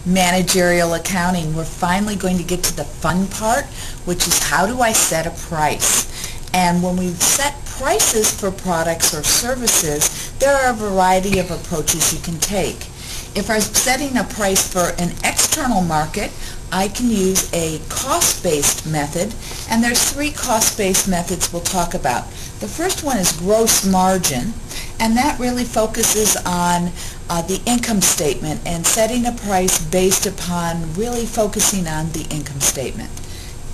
Managerial accounting. We're finally going to get to the fun part, which is how do I set a price? And when we set prices for products or services, there are a variety of approaches you can take. If I'm setting a price for an external market, I can use a cost-based method, and there's three cost-based methods we'll talk about. The first one is gross margin, and that really focuses on the income statement and setting a price based upon really focusing on the income statement.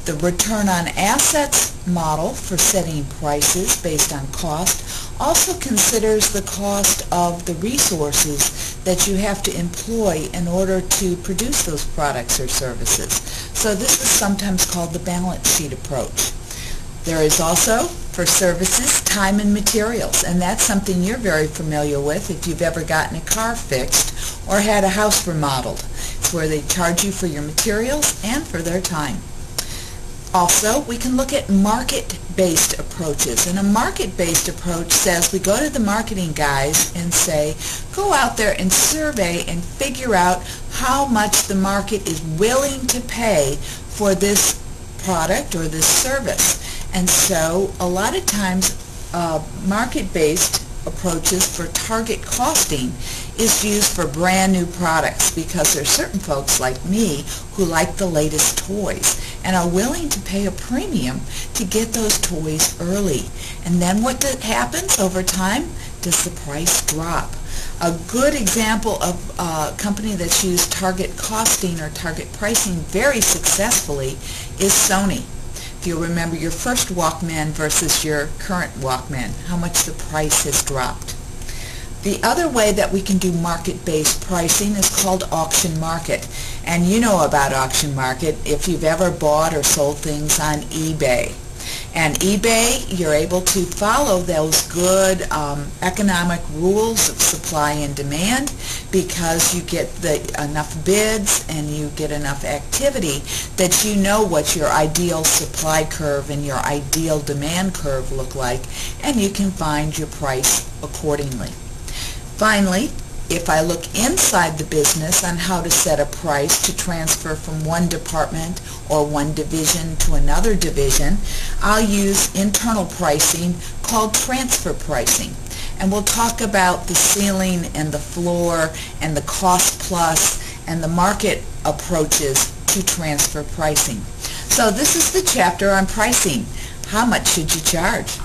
The return on assets model for setting prices based on cost also considers the cost of the resources that you have to employ in order to produce those products or services. So this is sometimes called the balance sheet approach. There is also, for services, time and materials, and that's something you're very familiar with if you've ever gotten a car fixed or had a house remodeled. It's where they charge you for your materials and for their time. Also, we can look at market-based approaches, and a market-based approach says we go to the marketing guys and say, go out there and survey and figure out how much the market is willing to pay for this product or this service. And so a lot of times market-based approaches for target costing is used for brand new products, because there are certain folks like me who like the latest toys and are willing to pay a premium to get those toys early. And then what happens over time? Does the price drop? A good example of a company that's used target costing or target pricing very successfully is Sony. If you remember your first Walkman versus your current Walkman, how much the price has dropped. The other way that we can do market-based pricing is called auction market. And you know about auction market if you've ever bought or sold things on eBay. And eBay, you're able to follow those good economic rules of supply and demand, because you get enough bids and you get enough activity that you know what your ideal supply curve and your ideal demand curve look like, and you can find your price accordingly. Finally, if I look inside the business on how to set a price to transfer from one department or one division to another division, I'll use internal pricing called transfer pricing. And we'll talk about the ceiling and the floor and the cost plus and the market approaches to transfer pricing. So this is the chapter on pricing. How much should you charge?